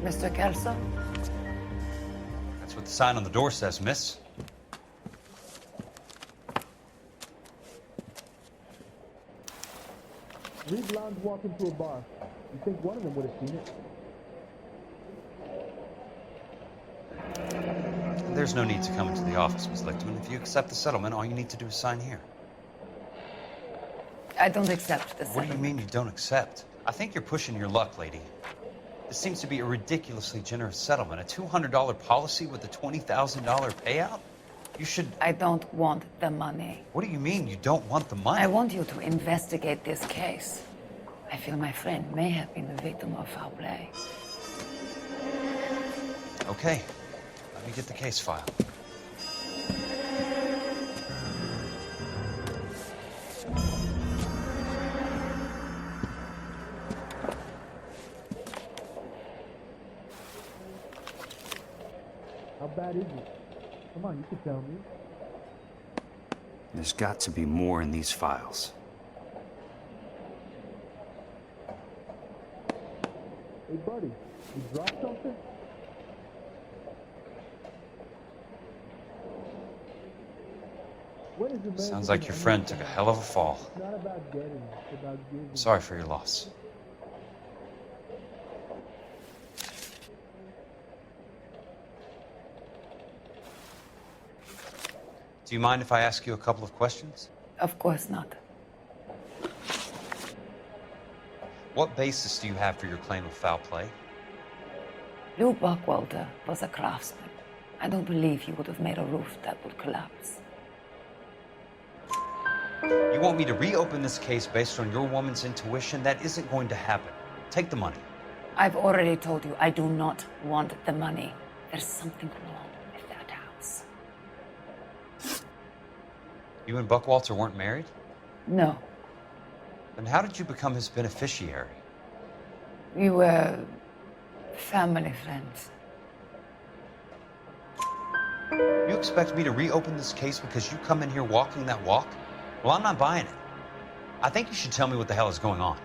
Mr. Kelso? That's what the sign on the door says, miss. Three blondes walk into a bar. You think one of them would have seen it? There's no need to come into the office, Miss Lichtman. If you accept the settlement, all you need to do is sign here. I don't accept the What do you settlement. mean you don't accept? I think you're pushing your luck, lady. This seems to be a ridiculously generous settlement. A $200 policy with a $20,000 payout? You should... I don't want the money. What do you mean you don't want the money? I want you to investigate this case. I feel my friend may have been the victim of foul play. Okay. Let me get the case file. How bad is it? Come on, you can tell me. There's got to be more in these files. Hey, buddy, you dropped something? When is the man Sounds like your friend took a hell of a fall. It's not about getting, it's about giving. Sorry for your loss. Do you mind if I ask you a couple of questions? Of course not. What basis do you have for your claim of foul play? Lou Buckwalter was a craftsman. I don't believe he would have made a roof that would collapse. You want me to reopen this case based on your woman's intuition? That isn't going to happen. Take the money. I've already told you I do not want the money. There's something wrong with that house. You and Buckwalter weren't married? No, Then how did you become his beneficiary? we were family friends. You expect me to reopen this case because you come in here walking that walk? Well, I'm not buying it. I think you should tell me what the hell is going on.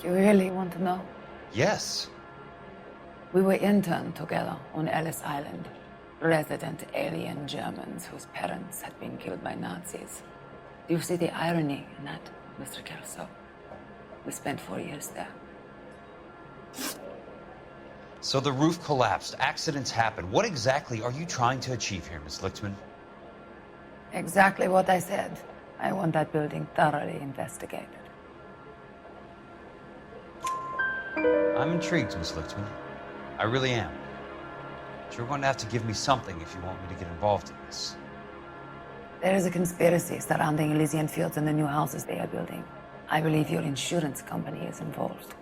You really want to know? Yes. We were interned together on Ellis Island, resident alien Germans whose parents had been killed by Nazis. Do you see the irony in that, Mr. Kelso? We spent 4 years there. So the roof collapsed, accidents happen. What exactly are you trying to achieve here, Miss Lichtman? Exactly what I said. I want that building thoroughly investigated. I'm intrigued, Miss Lichtman. I really am. But you're going to have to give me something if you want me to get involved in this. There is a conspiracy surrounding Elysian fields and the new houses they are building. I believe your insurance company is involved.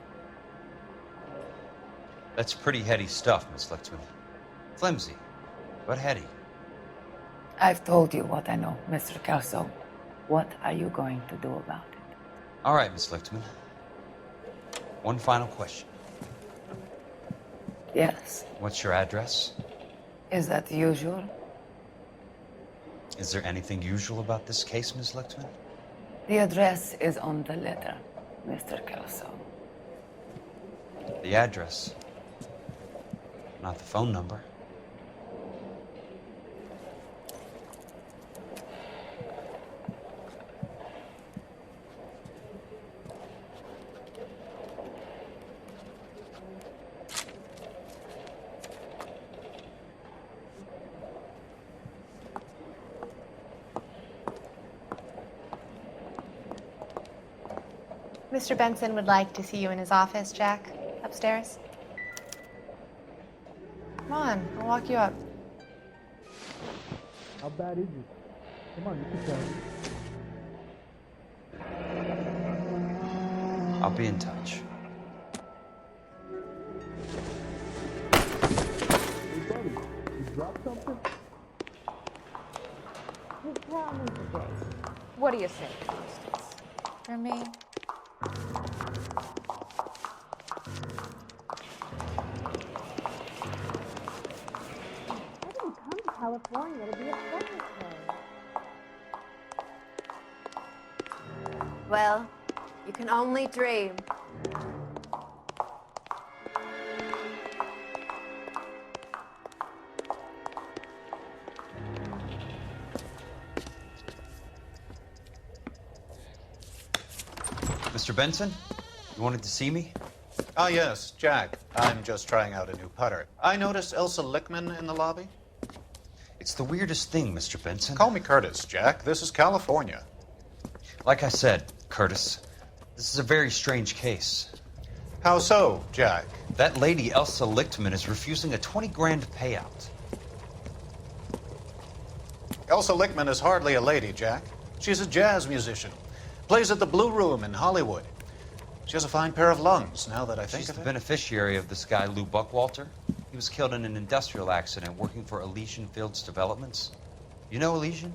That's pretty heady stuff, Miss Lichtman. Flimsy, but heady. I've told you what I know, Mr. Kelso. What are you going to do about it? All right, Miss Lichtman. One final question. Yes. What's your address? Is that usual? Is there anything usual about this case, Miss Lichtman? The address is on the letter, Mr. Kelso. The address, not the phone number. Mr. Benson would like to see you in his office, Jack. Upstairs. Come on, I'll walk you up. How bad is it? Come on, you can tell me. I'll be in touch. Hey, buddy, you dropped something? What do you say, Constance? For me. I didn't come to California to be a secretary. Well, you can only dream. Mr. Benson, you wanted to see me? Ah, yes, Jack. I'm just trying out a new putter. I noticed Elsa Lickman in the lobby. It's the weirdest thing, Mr. Benson. Call me Curtis, Jack. This is California. Like I said, Curtis, this is a very strange case. How so, Jack? That lady, Elsa Lichtman, is refusing a 20 grand payout. Elsa Lickman is hardly a lady, Jack. She's a jazz musician. Plays at the Blue Room in Hollywood. She has a fine pair of lungs, now that I think She's of the it. beneficiary of this guy, Lou Buckwalter. He was killed in an industrial accident working for Elysian Fields Developments. You know Elysian?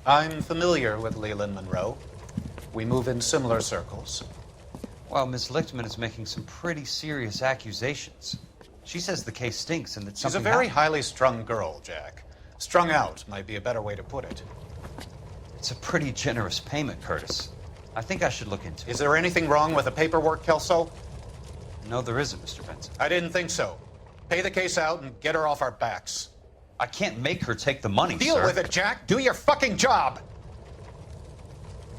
I'm familiar with Leland Monroe. We move in similar circles. Well, Miss Lichtman is making some pretty serious accusations. She says the case stinks and that She's a something very happened. highly strung girl, Jack. Strung out might be a better way to put it. It's a pretty generous payment, Curtis. I think I should look into it. Is there anything wrong with the paperwork, Kelso? No, there isn't, Mr. Benson. I didn't think so. Pay the case out and get her off our backs. I can't make her take the money, Deal sir. with it, Jack. Do your fucking job.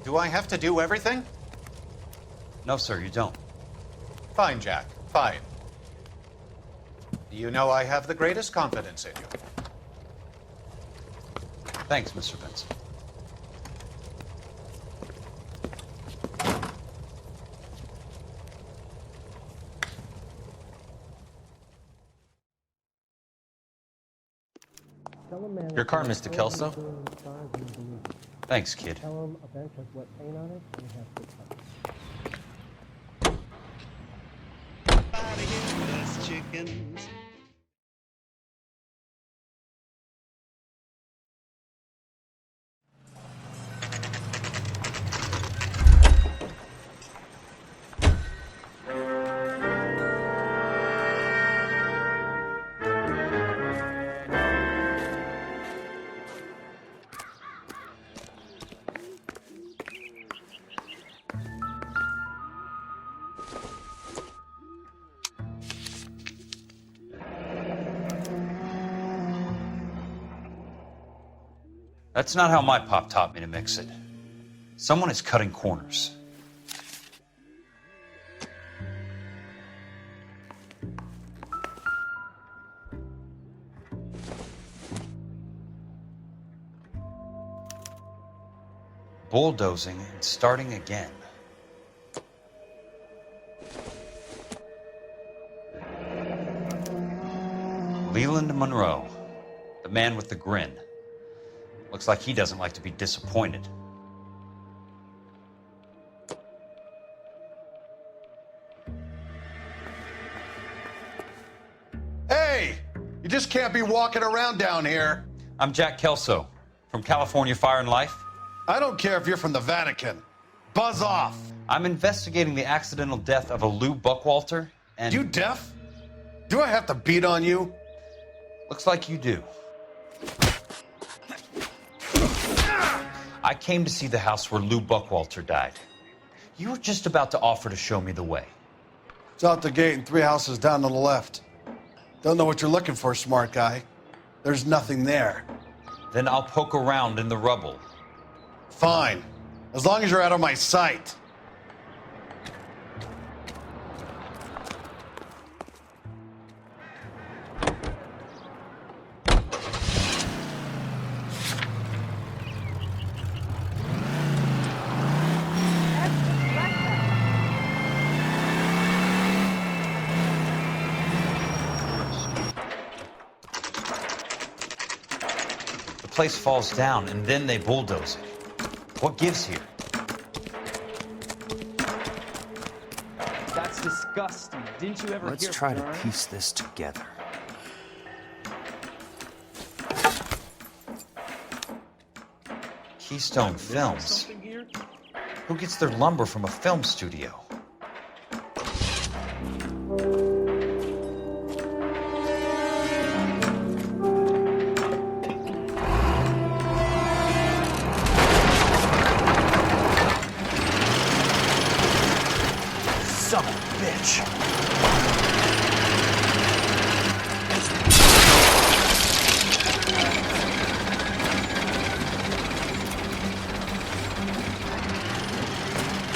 Do I have to do everything? No, sir, you don't. Fine, Jack. Fine. You know I have the greatest confidence in you. Thanks, Mr. Benson. Your car, Mr. Kelso. Thanks, kid. Tell him a bench has wet paint on it and he has to touch it. Chickens. That's not how my pop taught me to mix it. Someone is cutting corners. Bulldozing and starting again. Leland Monroe, the man with the grin. Looks like he doesn't like to be disappointed. Hey! You just can't be walking around down here. I'm Jack Kelso from California Fire and Life. I don't care if you're from the Vatican. Buzz off. I'm investigating the accidental death of a Lou Buckwalter, and... You deaf? Do I have to beat on you? Looks like you do. I came to see the house where Lou Buckwalter died. You were just about to offer to show me the way. It's out the gate and 3 houses down on the left. Don't know what you're looking for, smart guy. There's nothing there. Then I'll poke around in the rubble. Fine. As long as you're out of my sight. The place falls down, and then they bulldoze it. What gives here? That's disgusting. Didn't you ever Let's hear try to Noire? piece this together. Keystone Films. Something here? Who gets their lumber from a film studio? Son of a bitch.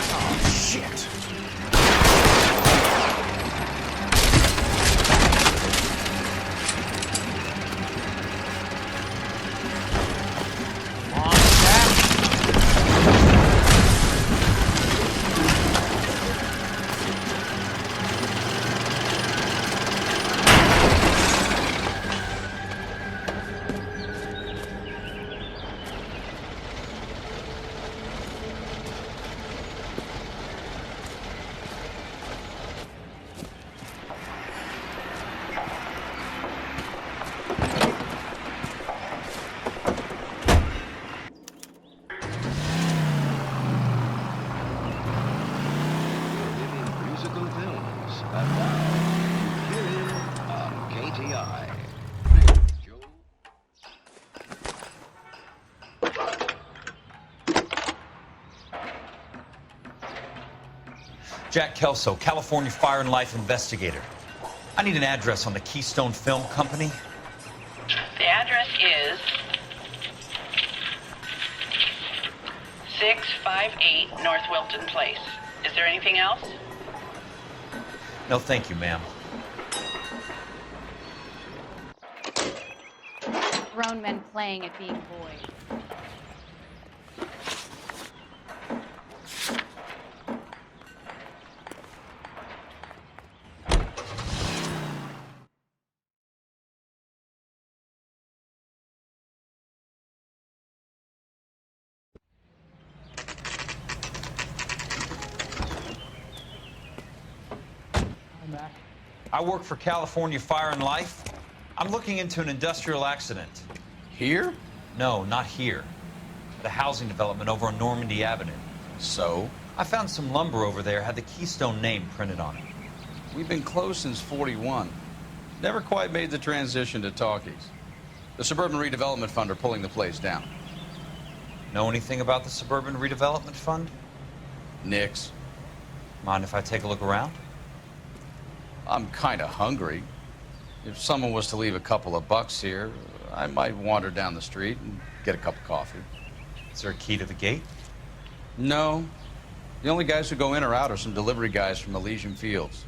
Oh, shit. Jack Kelso, California Fire and Life investigator. I need an address on the Keystone Film Company. The address is 658 North Wilton Place. Is there anything else? No, thank you, ma'am. Grown men playing at being boys. I work for California Fire and Life. I'm looking into an industrial accident. Here? No, not here. At a housing development over on Normandy Avenue. So? I found some lumber over there, had the Keystone name printed on it. We've been closed since '41. Never quite made the transition to talkies. The Suburban Redevelopment Fund are pulling the place down. Know anything about the Suburban Redevelopment Fund? Nix. Mind if I take a look around? I'm kind of hungry. If someone was to leave a couple of bucks here, I might wander down the street and get a cup of coffee. Is there a key to the gate? No. The only guys who go in or out are some delivery guys from Elysian Fields.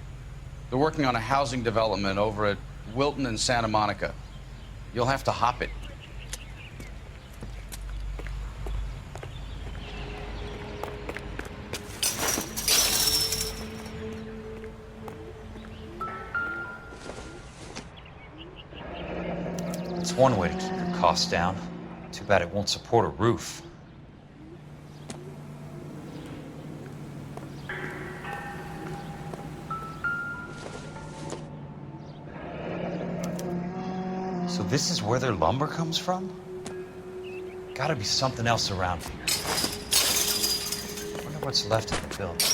They're working on a housing development over at Wilton and Santa Monica. You'll have to hop it. It's one way to keep your costs down. Too bad it won't support a roof. So this is where their lumber comes from? Gotta be something else around here. Wonder what's left of the building.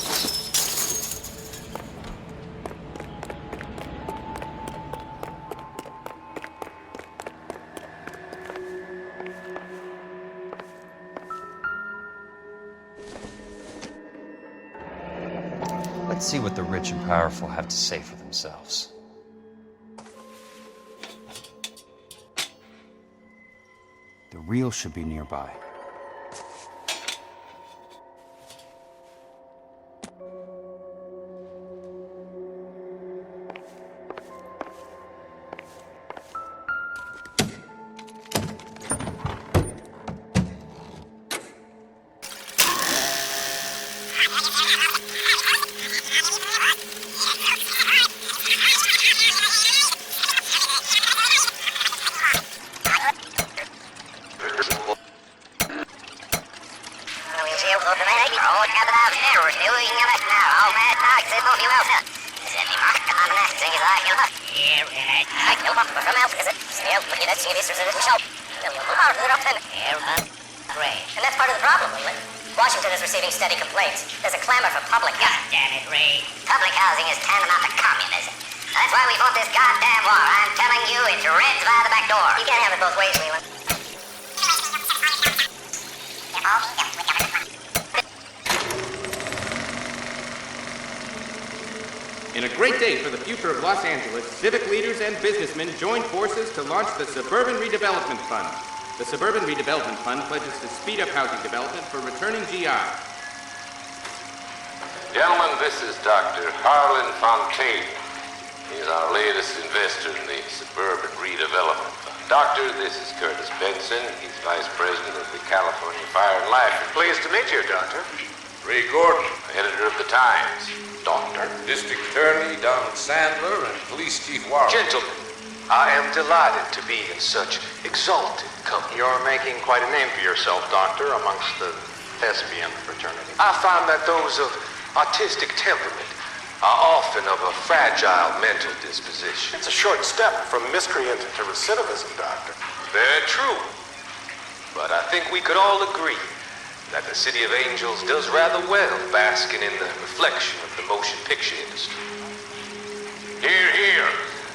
Let's see what the rich and powerful have to say for themselves. The real should be nearby. And that's part of the problem, Leland. Washington is receiving steady complaints. There's a clamor for public... God damn it, Ray. Public housing is tantamount to communism. That's why we fought this goddamn war. I'm telling you, it's Reds via the back door. You can't have it both ways, Leland. In a great day for the future of Los Angeles, civic leaders and businessmen joined forces to launch the Suburban Redevelopment Fund. The Suburban Redevelopment Fund pledges to speed up housing development for returning GI. Gentlemen, this is Dr. Harlan Fontaine. He's our latest investor in the Suburban Redevelopment Fund. Doctor, this is Curtis Benson. He's Vice President of the California Fire and Life. Pleased to meet you, Doctor. Ray Gordon, editor of the Times. Doctor. District Attorney Donald Sandler and Police Chief Warren. Gentlemen, I am delighted to be in such exalted company. You're making quite a name for yourself, Doctor, amongst the thespian fraternity. I find that those of artistic temperament are often of a fragile mental disposition. It's a short step from miscreant to recidivism, Doctor. Very true. But I think we could all agree that the City of Angels does rather well basking in the reflection of the motion picture industry. Hear, hear.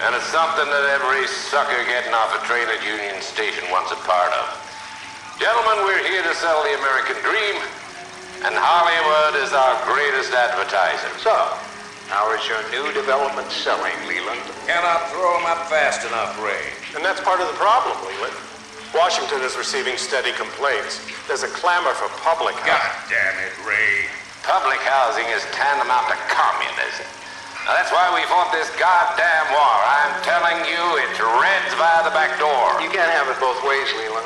And it's something that every sucker getting off a train at Union Station wants a part of. Gentlemen, we're here to sell the American dream, And Hollywood is our greatest advertiser. So, how is your new development selling, Leland? Cannot throw them up fast enough, Ray. And that's part of the problem, Leland. Washington is receiving steady complaints. There's a clamor for public housing. God damn it, Ray. Public housing is tantamount to communism. Now, that's why we fought this goddamn war. I'm telling you, it's Reds via the back door. You can't have it both ways, Leland.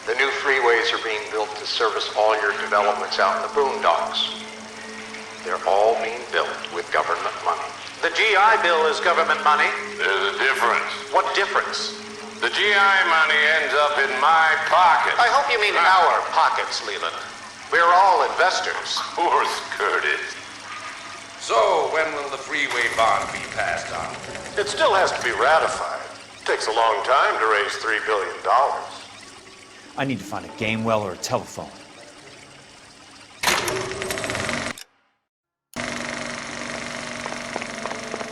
The new freeways are being built to service all your developments out in the boondocks. They're all being built with government money. The GI Bill is government money. There's a difference. What difference? The GI money ends up in my pocket. I hope you mean our pockets, Leland. We're all investors. Of course, Curtis. So, when will the freeway bond be passed on? It still has to be ratified. It takes a long time to raise $3 billion. I need to find a game well or a telephone.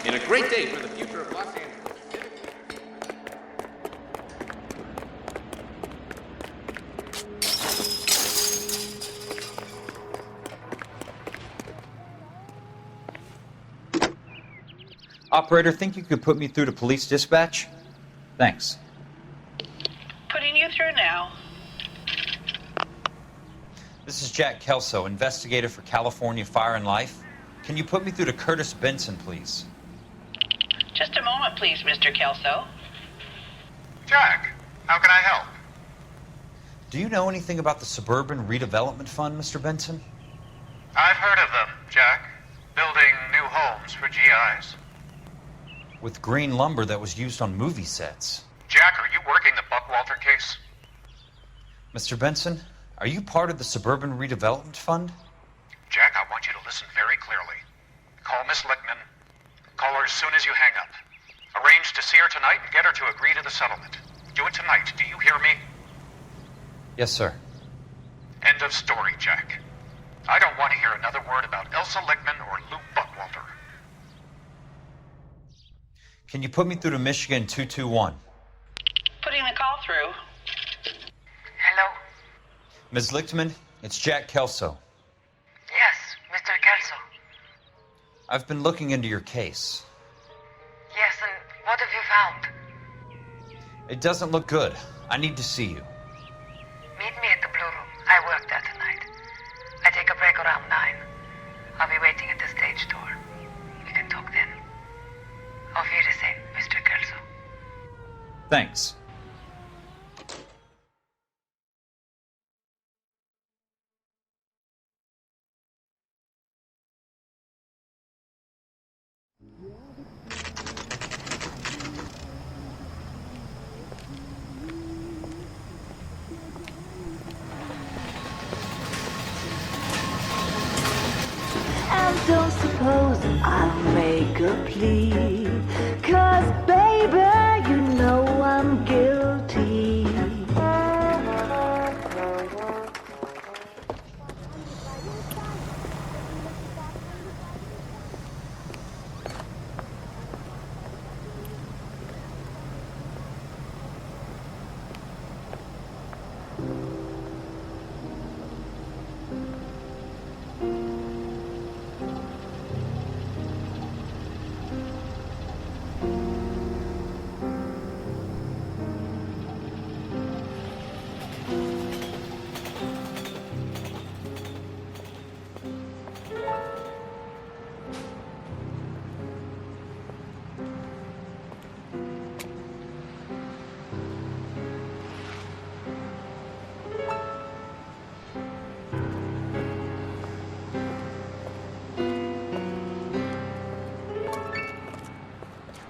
In a great day for the future of Los Angeles. Operator, think you could put me through to police dispatch? Thanks. Putting you through now. This is Jack Kelso, investigator for California Fire and Life. Can you put me through to Curtis Benson, please? Just a moment, please, Mr. Kelso. Jack, how can I help? Do you know anything about the Suburban Redevelopment Fund, Mr. Benson? I've heard of them, Jack. Building new homes for GIs. With green lumber that was used on movie sets. Jack, are you working the Buckwalter case? Mr. Benson, are you part of the Suburban Redevelopment Fund? Jack, I want you to listen very clearly. Call Miss Lickman. Call her as soon as you hang up. Arrange to see her tonight and get her to agree to the settlement. Do it tonight. Do you hear me? Yes, sir. End of story, Jack. I don't want to hear another word about Elsa Lickman or Lou Buckwalter. Can you put me through to Michigan 221? Putting the call through. Hello? Ms. Lichtman, it's Jack Kelso. Yes, Mr. Kelso. I've been looking into your case. Yes, and what have you found? It doesn't look good. I need to see you. Meet me at the Blue Room. I work there tonight. I take a break around 9. I'll be waiting at the stage door. We can talk then. Auf Wiedersehen, Mr. Kelso. Thanks. And don't suppose I'll make a plea, 'cause baby, you know I'm guilty.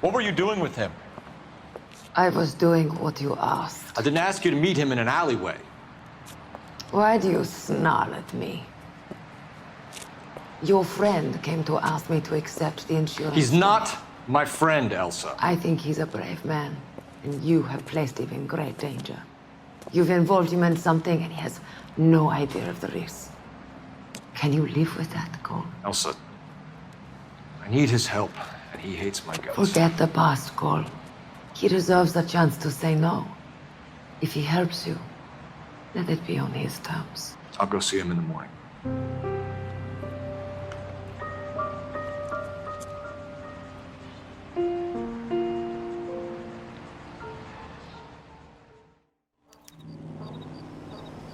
What were you doing with him? I was doing what you asked. I didn't ask you to meet him in an alleyway. Why do you snarl at me? Your friend came to ask me to accept the insurance. He's not my friend, Elsa. I think he's a brave man, and you have placed him in great danger. You've involved him in something, and he has no idea of the risk. Can you live with that, Cole? Elsa, I need his help, and he hates my guts. Forget the past, Cole. He deserves a chance to say no. If he helps you, let it be on his terms. I'll go see him in the morning. Does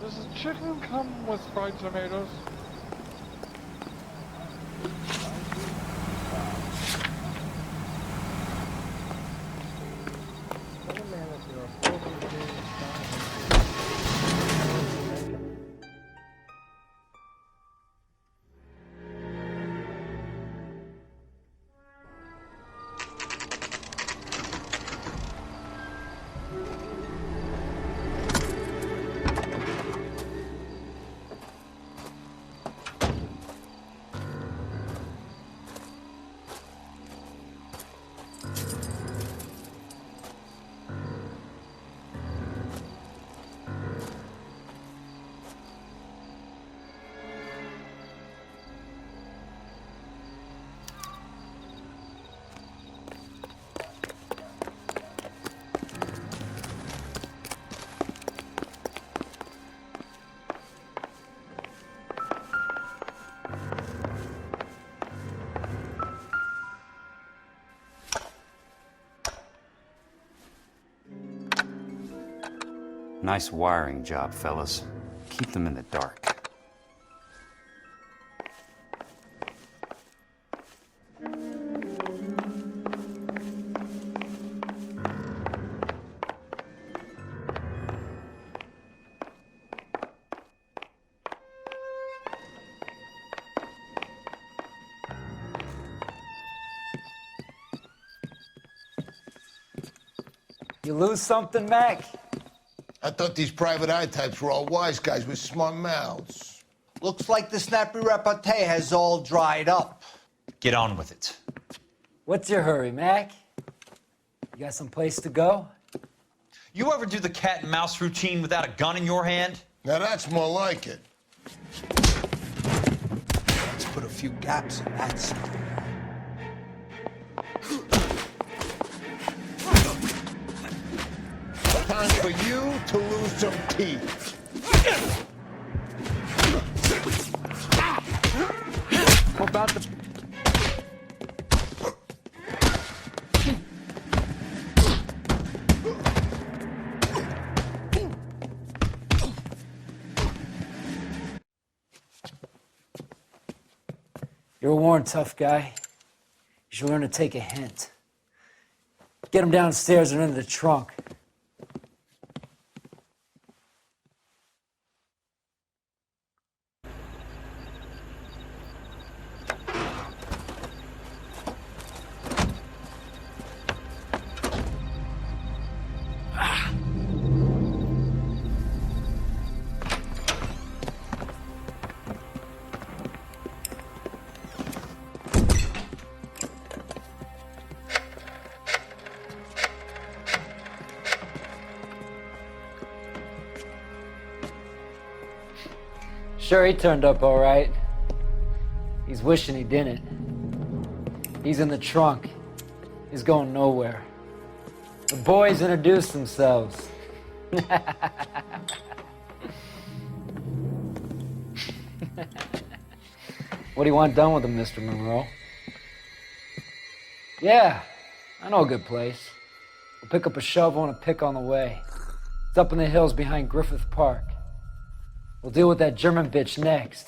the chicken come with fried tomatoes? Nice wiring job, fellas. Keep them in the dark. You lose something, Mac? I thought these private eye types were all wise guys with smart mouths. Looks like the snappy repartee has all dried up. Get on with it. What's your hurry, Mac? You got some place to go? You ever do the cat and mouse routine without a gun in your hand? Now that's more like it. Let's put a few gaps in that story. Time for you to lose some teeth. What about the... You're warned, tough guy. You should learn to take a hint. Get him downstairs and into the trunk. Sure, he turned up all right. He's wishing he didn't. He's in the trunk. He's going nowhere. The boys introduced themselves. What do you want done with him, Mr. Monroe? Yeah, I know a good place. We'll pick up a shovel and a pick on the way. It's up in the hills behind Griffith Park. We'll deal with that German bitch next.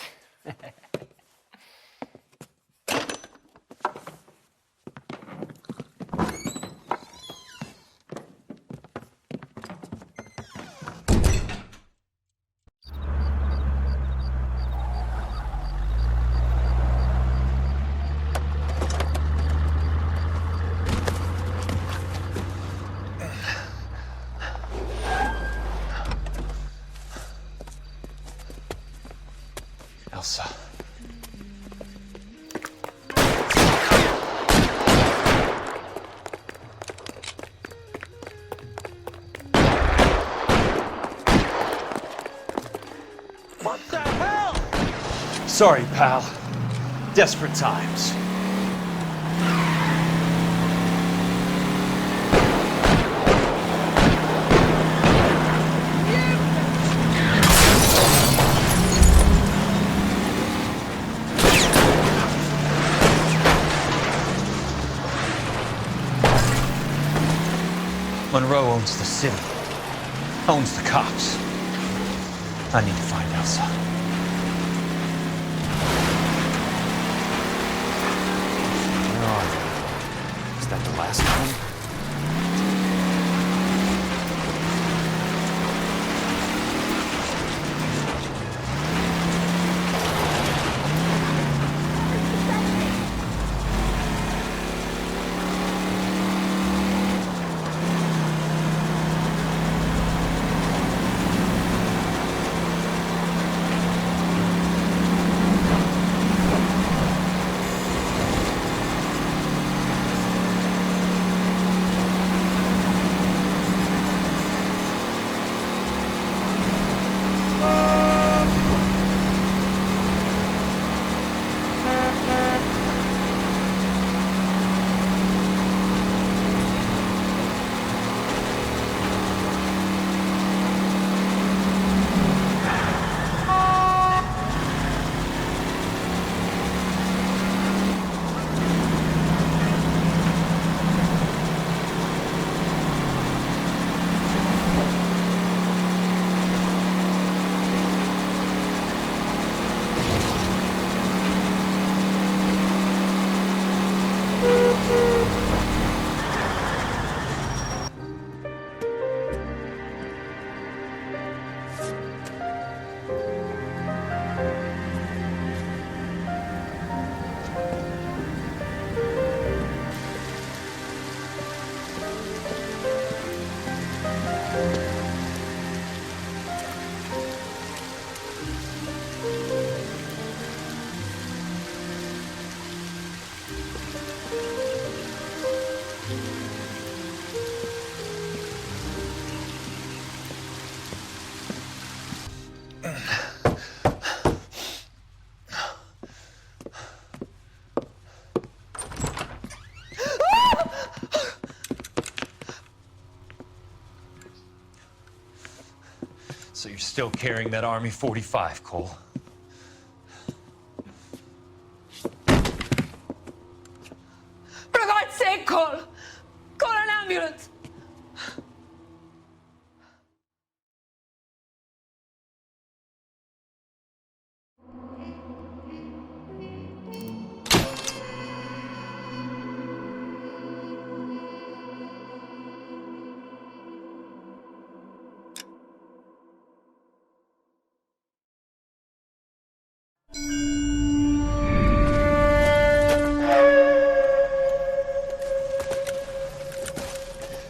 Elsa. What the hell? Sorry, pal. Desperate times. Monroe owns the city, owns the cops. I need to find Elsa. Where are they? Is that the last one? So you're still carrying that Army 45, Cole? For God's sake, Cole! Call an ambulance!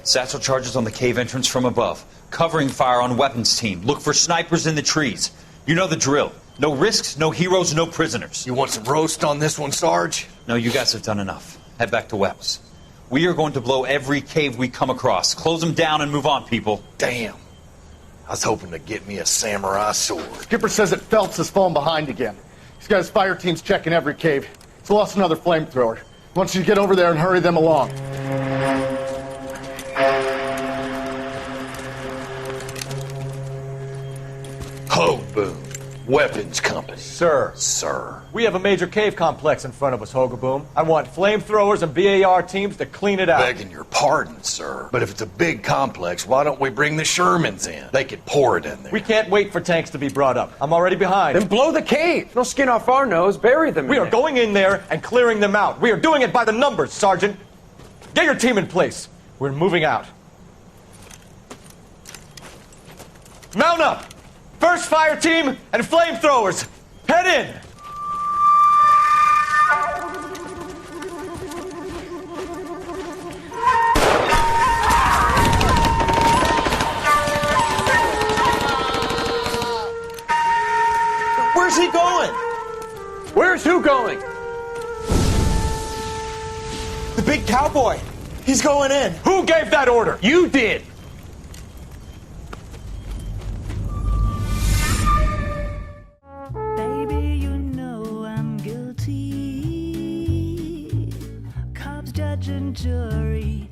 Satchel charges on the cave entrance from above. Covering fire on weapons team. Look for snipers in the trees. You know the drill. No risks, no heroes, no prisoners. You want some roast on this one, Sarge? No, you guys have done enough. Head back to Webb's. We are going to blow every cave we come across. Close them down and move on, people. Damn. I was hoping to get me a samurai sword. Skipper says that Phelps has fallen behind again. He's got his fire teams checking every cave. He's lost another flamethrower. He wants you to get over there and hurry them along. Ho, boom. Weapons company. Sir. Sir. We have a major cave complex in front of us, Hogaboom. I want flamethrowers and BAR teams to clean it out. Begging your pardon, sir. But if it's a big complex, why don't we bring the Shermans in? They could pour it in there. We can't wait for tanks to be brought up. I'm already behind. Then blow the cave. No skin off our nose. Bury them. We are going in there and clearing them out. We are doing it by the numbers, Sergeant. Get your team in place. We're moving out. Mount up! First fire team and flamethrowers! Head in! Where's he going? Where's who going? The big cowboy. He's going in. Who gave that order? You did. Baby, you know I'm guilty. Cops, judge, and jury